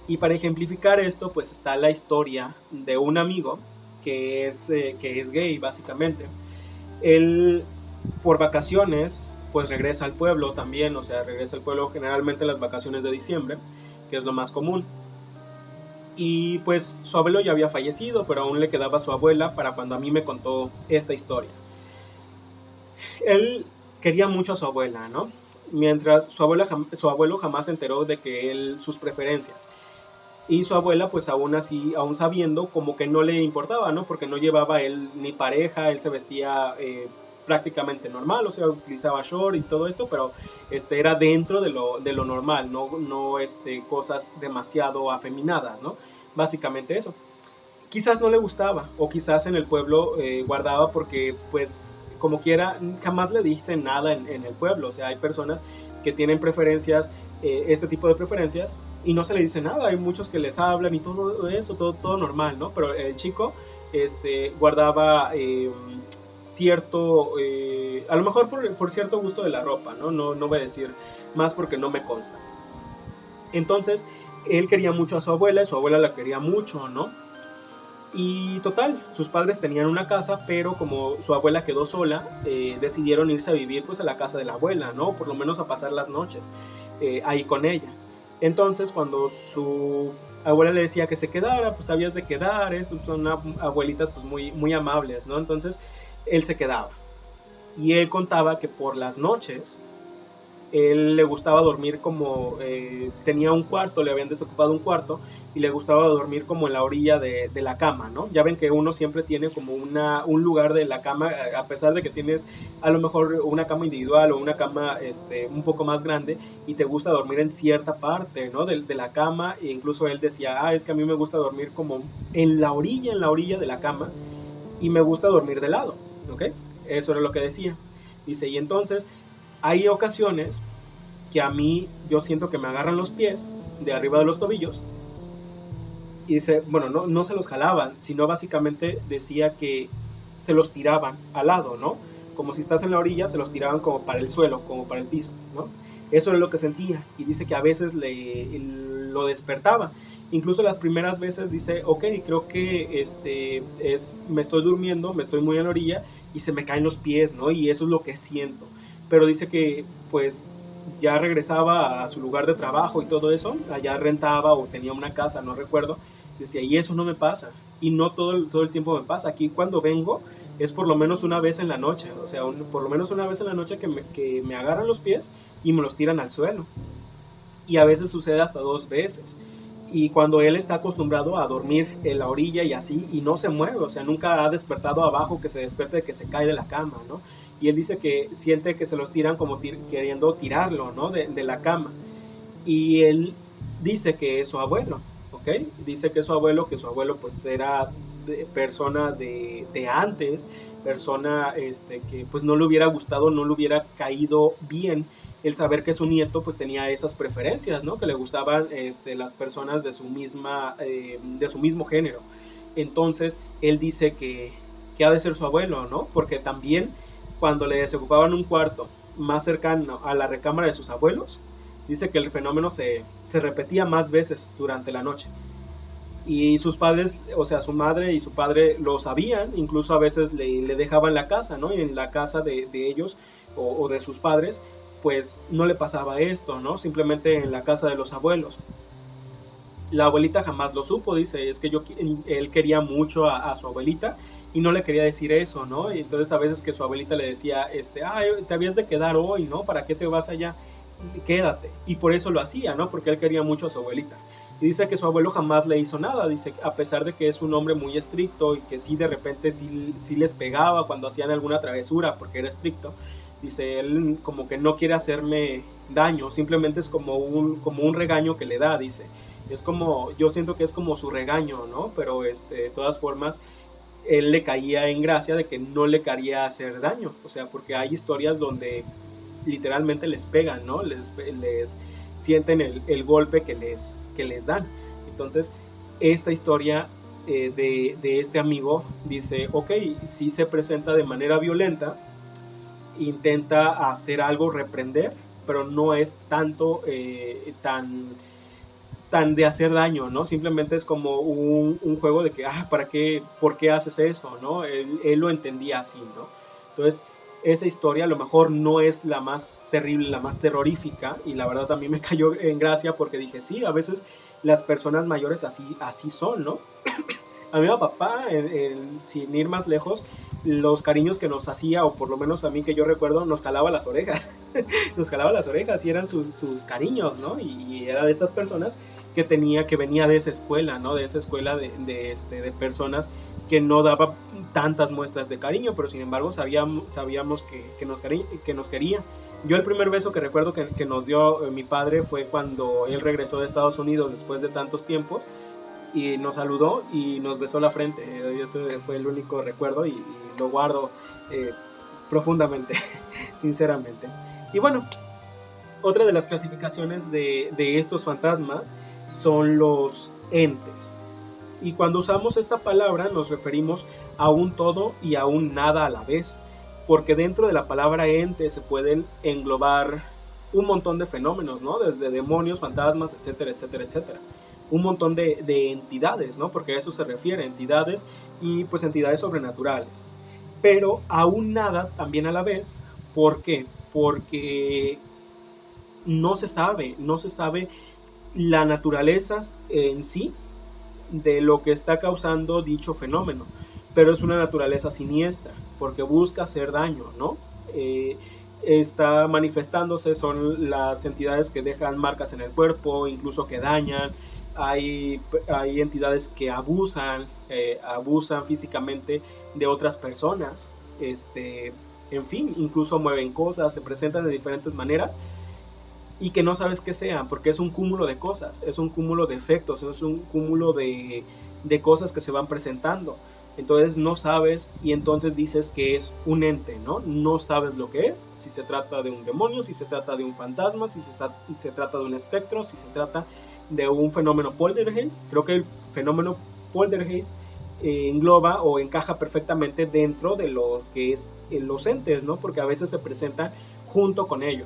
Y para ejemplificar esto, pues está la historia de un amigo que es gay, básicamente. Él, por vacaciones, pues regresa al pueblo también, o sea, regresa al pueblo generalmente en las vacaciones de diciembre, que es lo más común. Y pues su abuelo ya había fallecido, pero aún le quedaba su abuela para cuando a mí me contó esta historia. Él quería mucho a su abuela, ¿no? Mientras su abuelo jamás se enteró de que sus preferencias. Y su abuela, pues aún así, aún sabiendo, como que no le importaba, ¿no? Porque no llevaba él ni pareja, él se vestía prácticamente normal, o sea, utilizaba short y todo esto, pero era dentro de lo normal, no cosas demasiado afeminadas, ¿no? Básicamente eso. Quizás no le gustaba, o quizás en el pueblo guardaba porque, pues, como quiera, jamás le dicen nada en el pueblo, o sea, hay personas que tienen preferencias, este tipo de preferencias, y no se le dice nada, hay muchos que les hablan y todo eso, todo normal, ¿no? Pero el chico guardaba cierto, a lo mejor por cierto gusto de la ropa, ¿no? No voy a decir más porque no me consta. Entonces, él quería mucho a su abuela y su abuela la quería mucho, ¿no? Y total, sus padres tenían una casa, pero como su abuela quedó sola, decidieron irse a vivir pues a la casa de la abuela, ¿no? Por lo menos a pasar las noches ahí con ella. Entonces, cuando su abuela le decía que se quedara, pues te habías de quedar, son abuelitas pues muy amables, ¿no? Entonces, él se quedaba. Y él contaba que por las noches, él le gustaba dormir como, tenía un cuarto, le habían desocupado un cuarto, y le gustaba dormir como en la orilla de la cama, ¿no? Ya ven que uno siempre tiene como un lugar de la cama, a pesar de que tienes a lo mejor una cama individual o una cama un poco más grande, y te gusta dormir en cierta parte, ¿no? De la cama, e incluso él decía, es que a mí me gusta dormir como en la orilla de la cama, y me gusta dormir de lado, ¿ok? Eso era lo que decía. Dice, y entonces hay ocasiones que a mí yo siento que me agarran los pies de arriba de los tobillos, y dice, bueno, no se los jalaban, sino básicamente decía que se los tiraban al lado, ¿no? Como si estás en la orilla, se los tiraban como para el suelo, como para el piso, ¿no? Eso era lo que sentía, y dice que a veces lo despertaba, Incluso las primeras veces dice, ok, creo que me estoy durmiendo, me estoy muy en la orilla y se me caen los pies, ¿no? Y eso es lo que siento. Pero dice que pues ya regresaba a su lugar de trabajo y todo eso, allá rentaba o tenía una casa, no recuerdo, decía, y eso no me pasa, y no todo el tiempo me pasa, aquí cuando vengo es por lo menos una vez en la noche, o sea, por lo menos una vez en la noche que me agarran los pies y me los tiran al suelo, y a veces sucede hasta 2 veces. Y cuando él está acostumbrado a dormir en la orilla y así, y no se mueve, o sea, nunca ha despertado abajo, que se despierte de que se cae de la cama, ¿no? Y él dice que siente que se los tiran como queriendo tirarlo, ¿no? De la cama. Y él dice que es su abuelo, ¿ok? Dice que es su abuelo, pues era persona de antes, persona que pues no le hubiera gustado, no le hubiera caído bien el saber que su nieto pues tenía esas preferencias, ¿no? Que le gustaban las personas de su mismo género. Entonces él dice que ha de ser su abuelo, ¿no? Porque también cuando le desocupaban un cuarto más cercano a la recámara de sus abuelos, dice que el fenómeno se repetía más veces durante la noche. Y sus padres, o sea, su madre y su padre lo sabían, incluso a veces le dejaban la casa, ¿no? Y en la casa de ellos o de sus padres, pues no le pasaba esto, ¿no? Simplemente en la casa de los abuelos. La abuelita jamás lo supo, dice, es que él quería mucho a su abuelita y no le quería decir eso, ¿no? Y entonces a veces que su abuelita le decía, te habías de quedar hoy, ¿no? ¿Para qué te vas allá? Quédate. Y por eso lo hacía, ¿no? Porque él quería mucho a su abuelita. Y dice que su abuelo jamás le hizo nada, dice, a pesar de que es un hombre muy estricto y que sí de repente sí les pegaba cuando hacían alguna travesura porque era estricto, dice, él como que no quiere hacerme daño, simplemente es como un regaño que le da, dice. Es como, yo siento que es como su regaño, ¿no? Pero de todas formas, él le caía en gracia de que no le quería hacer daño, o sea, porque hay historias donde literalmente les pegan, ¿no? Les sienten el golpe que les dan. Entonces, esta historia de este amigo dice, ok, sí se presenta de manera violenta, intenta hacer algo, reprender, pero no es tanto tan de hacer daño, ¿no? Simplemente es como un juego de que, ¿para qué? ¿Por qué haces eso? ¿No? Él lo entendía así, ¿no? Entonces, esa historia a lo mejor no es la más terrible, la más terrorífica, y la verdad también me cayó en gracia porque dije, sí, a veces las personas mayores así son, ¿no? A mi papá, sin ir más lejos, los cariños que nos hacía, o por lo menos a mí que yo recuerdo, nos calaba las orejas. Nos calaba las orejas y eran sus cariños, ¿no? Y era de estas personas que venía de esa escuela, ¿no? De esa escuela de personas que no daba tantas muestras de cariño, pero sin embargo sabíamos que nos quería. Yo el primer beso que recuerdo que nos dio mi padre fue cuando él regresó de Estados Unidos después de tantos tiempos, y nos saludó y nos besó la frente. Ese fue el único recuerdo y lo guardo profundamente, sinceramente. Y bueno, otra de las clasificaciones de estos fantasmas son los entes. Y cuando usamos esta palabra nos referimos a un todo y a un nada a la vez, porque dentro de la palabra ente se pueden englobar un montón de fenómenos, ¿no? Desde demonios, fantasmas, etcétera, etcétera, etcétera. Un montón de entidades, ¿no? Porque a eso se refiere, entidades y pues entidades sobrenaturales. Pero a un nada también a la vez. ¿Por qué? Porque no se sabe la naturaleza en sí de lo que está causando dicho fenómeno, pero es una naturaleza siniestra, porque busca hacer daño, ¿no? Está manifestándose, son las entidades que dejan marcas en el cuerpo, incluso que dañan. Hay entidades que abusan físicamente de otras personas, en fin, incluso mueven cosas, se presentan de diferentes maneras y que no sabes qué sean, porque es un cúmulo de cosas, es un cúmulo de efectos, es un cúmulo de cosas que se van presentando. Entonces no sabes y entonces dices que es un ente, ¿no? No sabes lo que es, si se trata de un demonio, si se trata de un fantasma, si se trata de un espectro, si se trata de un fenómeno poltergeist. Creo que el fenómeno poltergeist engloba o encaja perfectamente dentro de lo que es los entes, ¿no? Porque a veces se presentan junto con ello.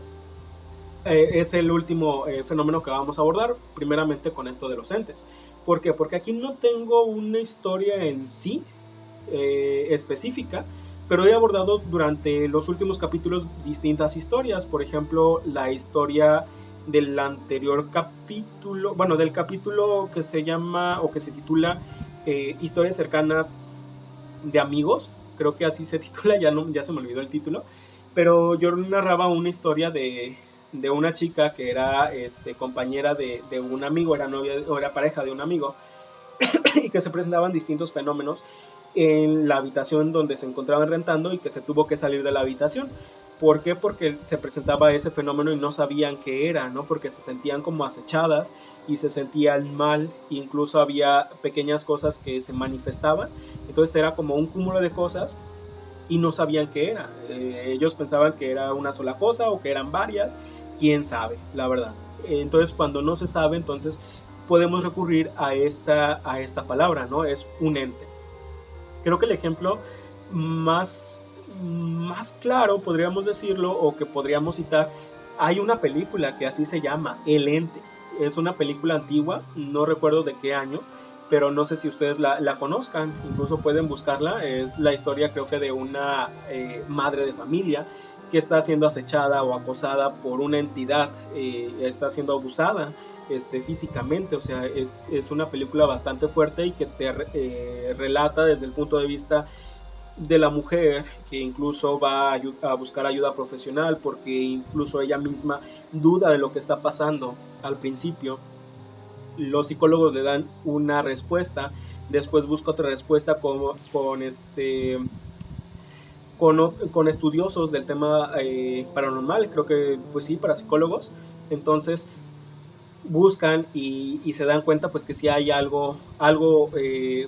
es el último fenómeno que vamos a abordar, primeramente con esto de los entes. ¿Por qué? Porque aquí no tengo una historia en sí específica, pero he abordado durante los últimos capítulos distintas historias. Por ejemplo, la historia del anterior capítulo, bueno, del capítulo que se llama o que se titula Historias cercanas de amigos, creo que así se titula, ya se me olvidó el título, pero yo narraba una historia de una chica que era compañera de un amigo, era novia o era pareja de un amigo, y que se presentaban distintos fenómenos en la habitación donde se encontraban rentando y que se tuvo que salir de la habitación. ¿Por qué? Porque se presentaba ese fenómeno y no sabían qué era, ¿no? Porque se sentían como acechadas y se sentían mal, incluso había pequeñas cosas que se manifestaban, entonces era como un cúmulo de cosas y no sabían qué era. Ellos pensaban que era una sola cosa o que eran varias, quién sabe, la verdad. Entonces cuando no se sabe, entonces podemos recurrir a esta palabra, ¿no? Es un ente. Creo que el ejemplo más claro, podríamos decirlo, o que podríamos citar, hay una película que así se llama, El Ente. Es una película antigua, no recuerdo de qué año, pero no sé si ustedes la conozcan, incluso pueden buscarla. Es la historia, creo que de una madre de familia que está siendo acechada o acosada por una entidad, está siendo abusada físicamente. O sea, es una película bastante fuerte y que te relata desde el punto de vista de la mujer, que incluso va a buscar ayuda profesional porque incluso ella misma duda de lo que está pasando al principio. Los psicólogos le dan una respuesta, después busca otra respuesta con estudiosos del tema paranormal, creo que pues sí, para psicólogos. Entonces buscan y se dan cuenta pues que sí hay algo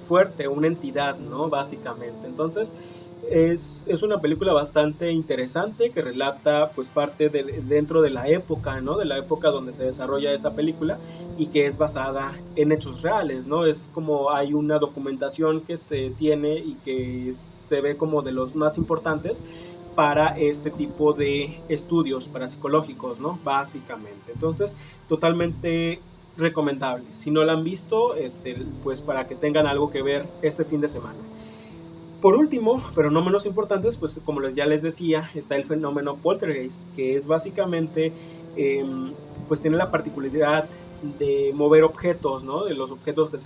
fuerte, una entidad, ¿no? Básicamente. Entonces es una película bastante interesante que relata pues parte dentro de la época, ¿no? De la época donde se desarrolla esa película y que es basada en hechos reales, ¿no? Es como hay una documentación que se tiene y que se ve como de los más importantes para este tipo de estudios parapsicológicos, ¿no? Básicamente. Entonces, totalmente recomendable. Si no la han visto, pues para que tengan algo que ver este fin de semana. Por último, pero no menos importante, pues como ya les decía, está el fenómeno poltergeist, que es básicamente, pues tiene la particularidad de mover objetos, ¿no? De los objetos que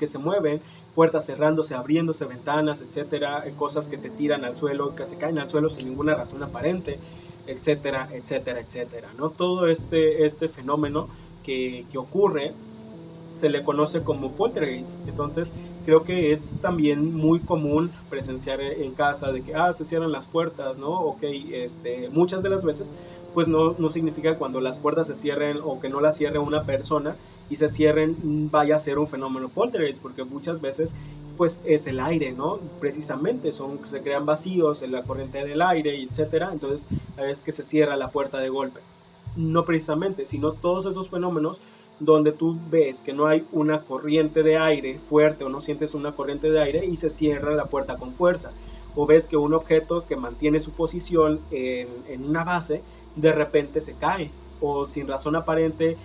se mueven, puertas cerrándose, abriéndose, ventanas, etcétera, cosas que te tiran al suelo, que se caen al suelo sin ninguna razón aparente, etcétera, etcétera, etcétera, ¿no? Todo este fenómeno que ocurre se le conoce como poltergeist. Entonces creo que es también muy común presenciar en casa de que se cierran las puertas, ¿no? Ok, muchas de las veces pues no significa cuando las puertas se cierren o que no las cierre una persona y se cierren vaya a ser un fenómeno poltergeist, porque muchas veces pues es el aire, ¿no? Precisamente se crean vacíos en la corriente del aire, etcétera. Entonces es que se cierra la puerta de golpe. No precisamente, sino todos esos fenómenos donde tú ves que no hay una corriente de aire fuerte o no sientes una corriente de aire y se cierra la puerta con fuerza, o ves que un objeto que mantiene su posición en una base de repente se cae, o sin razón aparente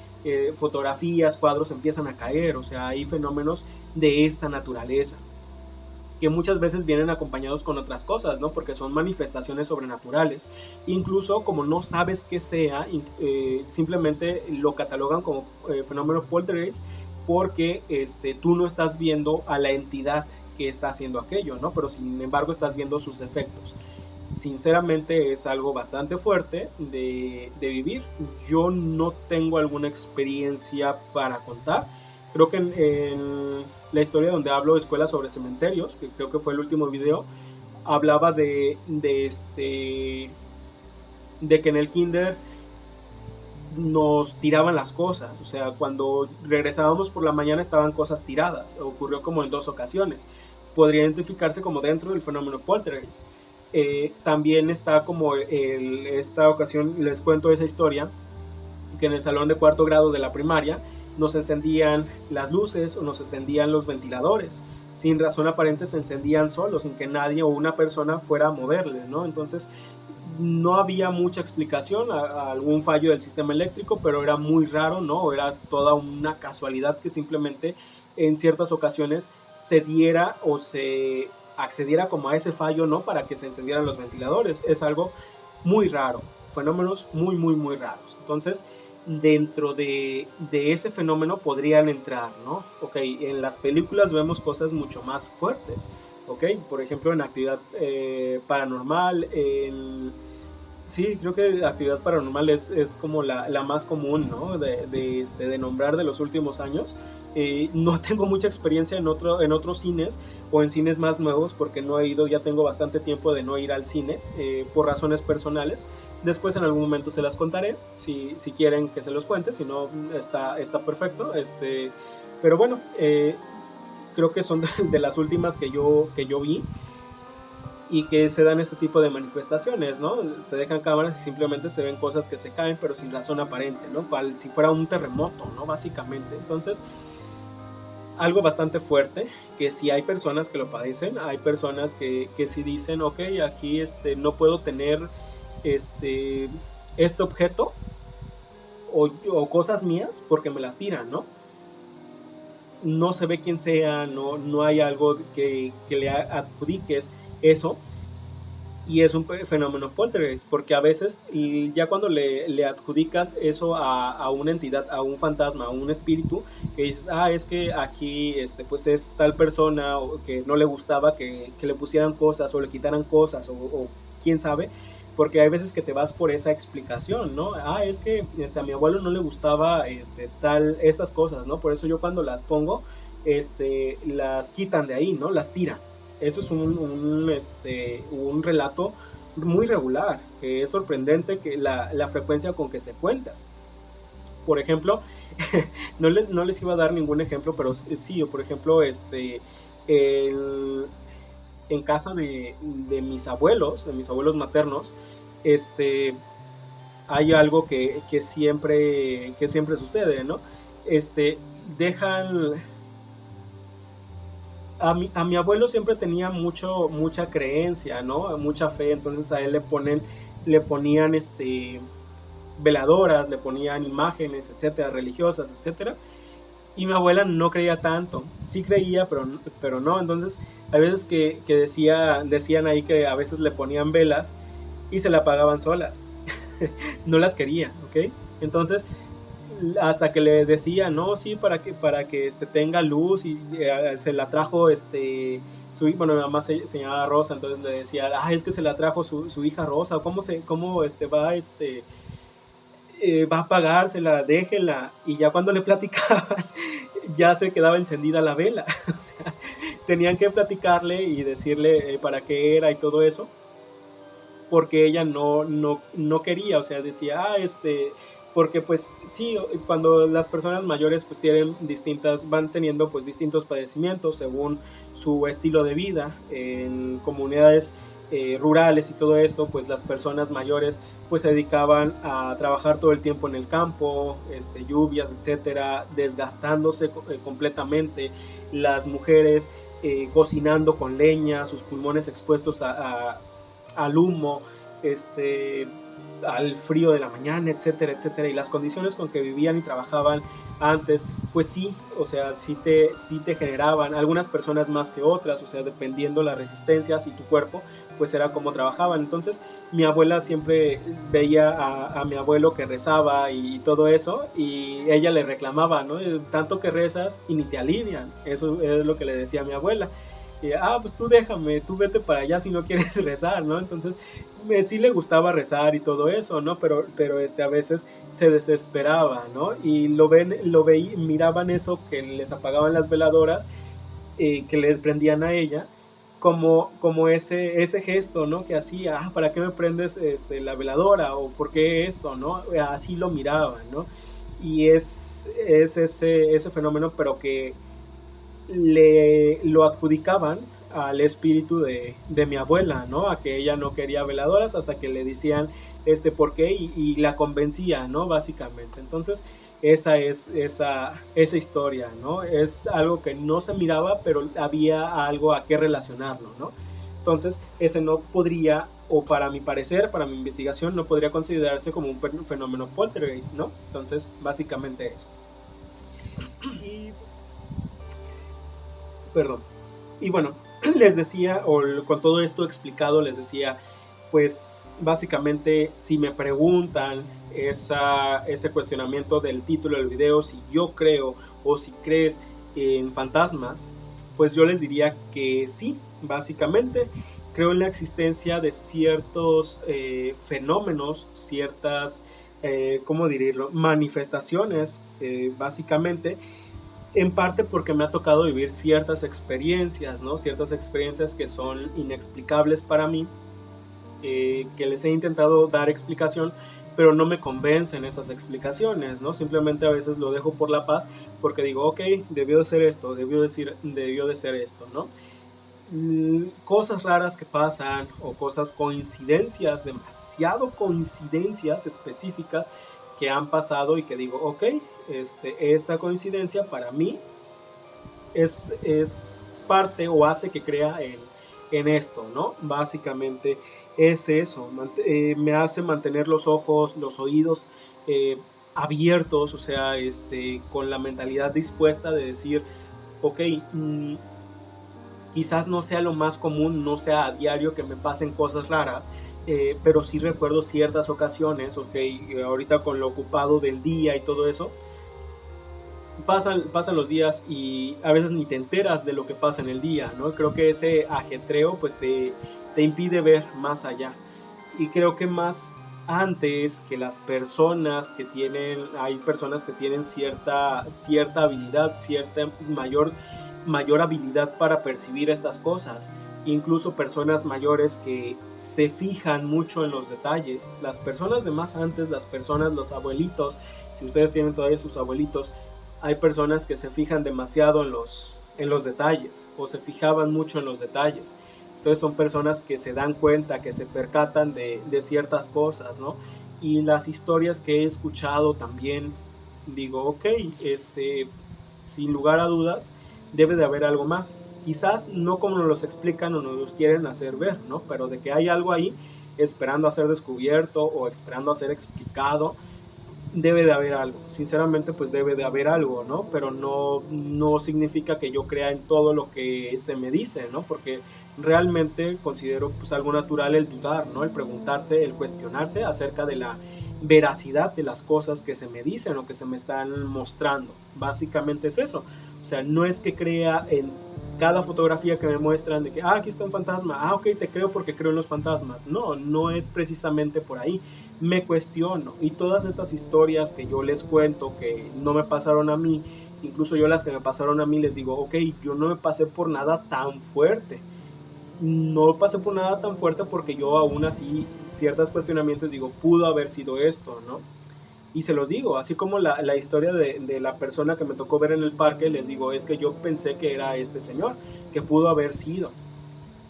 fotografías, cuadros empiezan a caer. O sea, hay fenómenos de esta naturaleza que muchas veces vienen acompañados con otras cosas, ¿no? Porque son manifestaciones sobrenaturales. Incluso como no sabes qué sea, simplemente lo catalogan como fenómeno poltergeist porque tú no estás viendo a la entidad que está haciendo aquello, ¿no? Pero sin embargo estás viendo sus efectos. Sinceramente es algo bastante fuerte de vivir. Yo no tengo alguna experiencia para contar. Creo que en la historia donde hablo de escuelas sobre cementerios, que creo que fue el último video, hablaba de que en el kinder nos tiraban las cosas. O sea, cuando regresábamos por la mañana estaban cosas tiradas. Ocurrió como en 2 ocasiones. Podría identificarse como dentro del fenómeno poltergeist. También está como esta ocasión, les cuento esa historia, que en el salón de 4º grado de la primaria nos encendían las luces o nos encendían los ventiladores. Sin razón aparente se encendían solos, sin que nadie o una persona fuera a moverles, ¿no? Entonces no había mucha explicación a algún fallo del sistema eléctrico, pero era muy raro, ¿no? Era toda una casualidad que simplemente en ciertas ocasiones se diera o se accediera como a ese fallo, ¿no? Para que se encendieran los ventiladores. Es algo muy raro, fenómenos muy, muy, muy raros. Entonces, dentro de ese fenómeno podrían entrar, ¿no? Ok, en las películas vemos cosas mucho más fuertes, ok, por ejemplo en actividad paranormal, sí, creo que actividad paranormal es como la más común, ¿no? De nombrar de los últimos años. No tengo mucha experiencia en otros cines o en cines más nuevos porque no he ido, ya tengo bastante tiempo de no ir al cine por razones personales. Después en algún momento se las contaré, si quieren que se los cuente, si no está perfecto. Pero bueno, creo que son de las últimas que yo vi y que se dan este tipo de manifestaciones, ¿no? Se dejan cámaras y simplemente se ven cosas que se caen, pero sin razón aparente, ¿no? Cual si fuera un terremoto, ¿no? Básicamente. Entonces, algo bastante fuerte, que si hay personas que lo padecen, hay personas que sí dicen, ok, aquí no puedo tener este objeto o cosas mías porque me las tiran, ¿no? No se ve quién sea, no hay algo que le adjudiques eso, y es un fenómeno poltergeist, porque a veces ya cuando le adjudicas eso a una entidad, a un fantasma, a un espíritu, que dices, es que aquí pues es tal persona o que no le gustaba que le pusieran cosas o le quitaran cosas o quién sabe, porque hay veces que te vas por esa explicación, ¿no? Es que a mi abuelo no le gustaba estas cosas, ¿no? Por eso yo cuando las pongo, las quitan de ahí, ¿no? Las tiran. Eso es un relato muy regular, que es sorprendente que la frecuencia con que se cuenta. Por ejemplo, no les iba a dar ningún ejemplo, pero sí, por ejemplo, en casa de mis abuelos maternos, hay algo que siempre sucede, ¿no? Dejan a mi abuelo siempre tenía mucha creencia, ¿no? Mucha fe, entonces a él le ponían veladoras, le ponían imágenes, etcétera, religiosas, etcétera. Y mi abuela no creía tanto, sí creía, pero no. Entonces, hay veces que decían ahí que a veces le ponían velas y se la apagaban solas. No las quería, ¿ok? Entonces, hasta que le decía, no, sí, para que tenga luz, y se la trajo bueno, mi mamá se llamaba Rosa, entonces le decía, es que se la trajo su hija Rosa, cómo va a apagársela, déjela. Y ya cuando le platicaban, ya se quedaba encendida la vela. O sea, tenían que platicarle y decirle para qué era y todo eso, porque ella no quería, o sea, decía, porque pues sí, cuando las personas mayores pues van teniendo pues distintos padecimientos según su estilo de vida. En comunidades rurales y todo esto, pues las personas mayores pues se dedicaban a trabajar todo el tiempo en el campo, lluvias, etcétera, desgastándose completamente. Las mujeres cocinando con leña, sus pulmones expuestos al humo, al frío de la mañana, etcétera, etcétera, y las condiciones con que vivían y trabajaban antes, pues sí, o sea, sí te generaban, algunas personas más que otras, o sea, dependiendo la resistencia, si tu cuerpo, pues era como trabajaban. Entonces, mi abuela siempre veía a mi abuelo que rezaba y todo eso, y ella le reclamaba, ¿no? Tanto que rezas y ni te alivian, eso es lo que le decía a mi abuela. Pues tú déjame, tú vete para allá si no quieres rezar, ¿no? Entonces, sí le gustaba rezar y todo eso, ¿no? Pero a veces se desesperaba, ¿no? Y miraban eso, que les apagaban las veladoras, que le prendían a ella, como ese gesto, ¿no? Que hacía, ¿para qué me prendes la veladora? O ¿por qué esto, no? Así lo miraban, ¿no? Y es ese fenómeno, pero que lo adjudicaban al espíritu de mi abuela, ¿no? A que ella no quería veladoras hasta que le decían por qué y la convencía, ¿no? Básicamente. Entonces, esa es esa historia, ¿no? Es algo que no se miraba, pero había algo a qué relacionarlo, ¿no? Entonces, ese no podría o para mi parecer, para mi investigación, no podría considerarse como un fenómeno poltergeist, ¿no? Entonces, básicamente eso. Y, perdón. Y bueno, les decía, o con todo esto explicado, les decía, pues básicamente si me preguntan ese cuestionamiento del título del video, si yo creo o si crees en fantasmas, pues yo les diría que sí, básicamente creo en la existencia de ciertos fenómenos, ciertas, ¿cómo dirlo?, manifestaciones, básicamente, en parte porque me ha tocado vivir ciertas experiencias, ¿no? Ciertas experiencias que son inexplicables para mí, que les he intentado dar explicación, pero no me convencen esas explicaciones, ¿no? Simplemente a veces lo dejo por la paz porque digo, ok, debió de ser esto, debió de ser esto, ¿no? Cosas raras que pasan o cosas, coincidencias, demasiado coincidencias específicas que han pasado y que digo, ok, esta coincidencia para mí es parte o hace que crea en esto, ¿no? Básicamente es eso, me hace mantener los ojos, los oídos abiertos, o sea, con la mentalidad dispuesta de decir, ok, quizás no sea lo más común, no sea a diario que me pasen cosas raras, pero sí recuerdo ciertas ocasiones, ok, ahorita con lo ocupado del día y todo eso, pasan los días y a veces ni te enteras de lo que pasa en el día, ¿no? Creo que ese ajetreo pues te impide ver más allá. Y creo que más antes que las personas que tienen, hay personas que tienen cierta habilidad, cierta mayor habilidad para percibir estas cosas. Incluso personas mayores que se fijan mucho en los detalles. Las personas de más antes, los abuelitos, si ustedes tienen todavía sus abuelitos, hay personas que se fijan demasiado en los detalles o se fijaban mucho en los detalles. Entonces son personas que se dan cuenta, que se percatan de ciertas cosas, ¿no? Y las historias que he escuchado también, digo, ok, sin lugar a dudas, debe de haber algo más. Quizás no como nos los explican o nos los quieren hacer ver, ¿no? Pero de que hay algo ahí esperando a ser descubierto o esperando a ser explicado, debe de haber algo, sinceramente pues debe de haber algo, ¿no? Pero no significa que yo crea en todo lo que se me dice, ¿no? Porque realmente considero pues algo natural el dudar, ¿no? El preguntarse, el cuestionarse acerca de la veracidad de las cosas que se me dicen o que se me están mostrando. Básicamente es eso. O sea, no es que crea en cada fotografía que me muestran de que, aquí está un fantasma, ok, te creo porque creo en los fantasmas. No es precisamente por ahí. Me cuestiono, y todas estas historias que yo les cuento que no me pasaron a mí, incluso yo las que me pasaron a mí les digo, ok, yo no me pasé por nada tan fuerte, no pasé por nada tan fuerte porque yo aún así ciertos cuestionamientos digo, pudo haber sido esto, ¿no? Y se los digo, así como la historia de la persona que me tocó ver en el parque, les digo, es que yo pensé que era este señor, que pudo haber sido.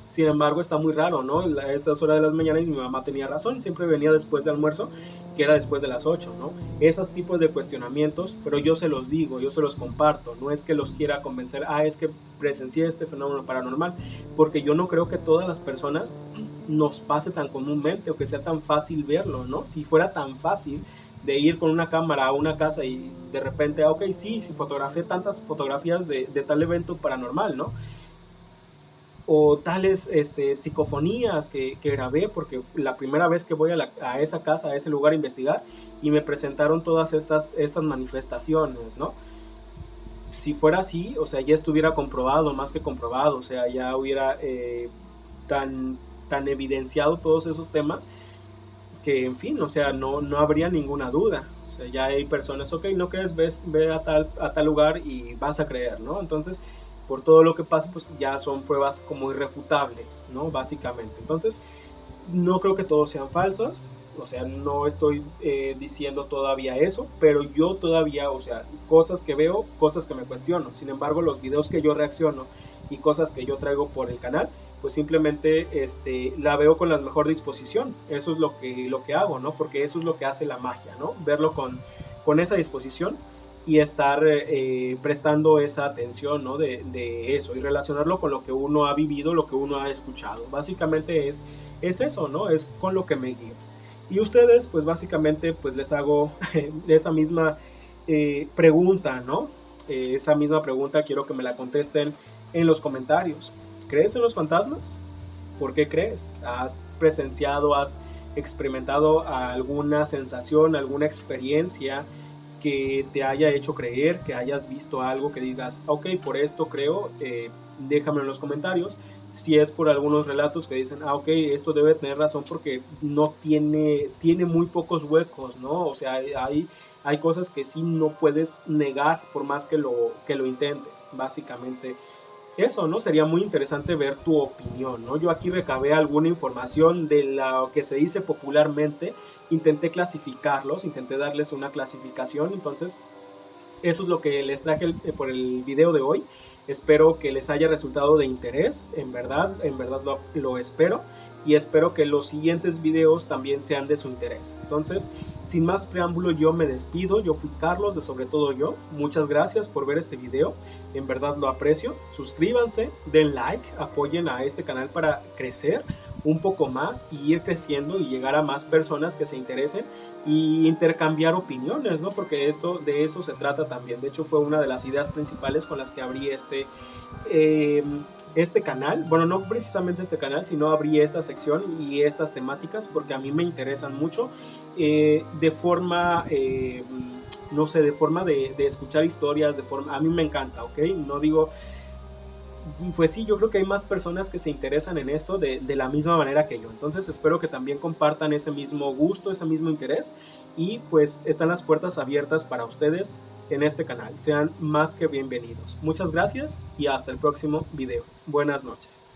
Sin embargo, está muy raro, ¿no? A estas horas de las mañanas mi mamá tenía razón, siempre venía después de almuerzo, que era después de las 8, ¿no? Esos tipos de cuestionamientos, pero yo se los digo, yo se los comparto, no es que los quiera convencer, es que presencié este fenómeno paranormal, porque yo no creo que todas las personas nos pase tan comúnmente o que sea tan fácil verlo, ¿no? Si fuera tan fácil de ir con una cámara a una casa y de repente, ok, sí, fotografié tantas fotografías de tal evento paranormal, ¿no? O tales psicofonías que grabé, porque la primera vez que voy a esa casa, a ese lugar a investigar, y me presentaron todas estas manifestaciones, ¿no? Si fuera así, o sea, ya estuviera comprobado, más que comprobado, o sea, ya hubiera tan evidenciado todos esos temas, que en fin, o sea, no habría ninguna duda. O sea, ya hay personas, ok, no crees, ve a tal lugar y vas a creer, ¿no? Entonces, por todo lo que pasa, pues ya son pruebas como irrefutables, ¿no? Básicamente. Entonces, no creo que todos sean falsos, o sea, no estoy diciendo todavía eso, pero yo todavía, o sea, cosas que veo, cosas que me cuestiono. Sin embargo, los videos que yo reacciono y cosas que yo traigo por el canal, pues simplemente la veo con la mejor disposición. Eso es lo que hago, ¿no? Porque eso es lo que hace la magia, ¿no? Verlo con esa disposición y estar prestando esa atención, ¿no? de eso y relacionarlo con lo que uno ha vivido, lo que uno ha escuchado. Básicamente es eso, ¿no? Es con lo que me guío. Y ustedes, pues básicamente, pues les hago esa misma pregunta, ¿no? Esa misma pregunta quiero que me la contesten en los comentarios. ¿Crees en los fantasmas? ¿Por qué crees? ¿Has presenciado, has experimentado alguna sensación, alguna experiencia que te haya hecho creer, que hayas visto algo que digas, ok, por esto creo? Déjamelo en los comentarios. Si es por algunos relatos que dicen, ok, esto debe tener razón porque no tiene muy pocos huecos, ¿no? O sea, hay cosas que sí no puedes negar por más que lo intentes. Básicamente eso, ¿no? Sería muy interesante ver tu opinión, ¿no? Yo aquí recabé alguna información de lo que se dice popularmente, intenté clasificarlos, intenté darles una clasificación, entonces eso es lo que les traje por el video de hoy. Espero que les haya resultado de interés, en verdad lo espero. Y espero que los siguientes videos también sean de su interés. Entonces, sin más preámbulo, yo me despido. Yo fui Carlos de Sobre Todo Yo. Muchas gracias por ver este video. En verdad lo aprecio. Suscríbanse, den like, apoyen a este canal para crecer un poco más y ir creciendo y llegar a más personas que se interesen y intercambiar opiniones, ¿no? Porque de eso se trata también. De hecho, fue una de las ideas principales con las que abrí este canal. Bueno, no precisamente este canal, sino abrí esta sección y estas temáticas porque a mí me interesan mucho de forma, no sé, de forma de escuchar historias, a mí me encanta, ¿ok? No digo... Pues sí, yo creo que hay más personas que se interesan en esto de la misma manera que yo. Entonces espero que también compartan ese mismo gusto, ese mismo interés. Y pues están las puertas abiertas para ustedes en este canal. Sean más que bienvenidos. Muchas gracias y hasta el próximo video. Buenas noches.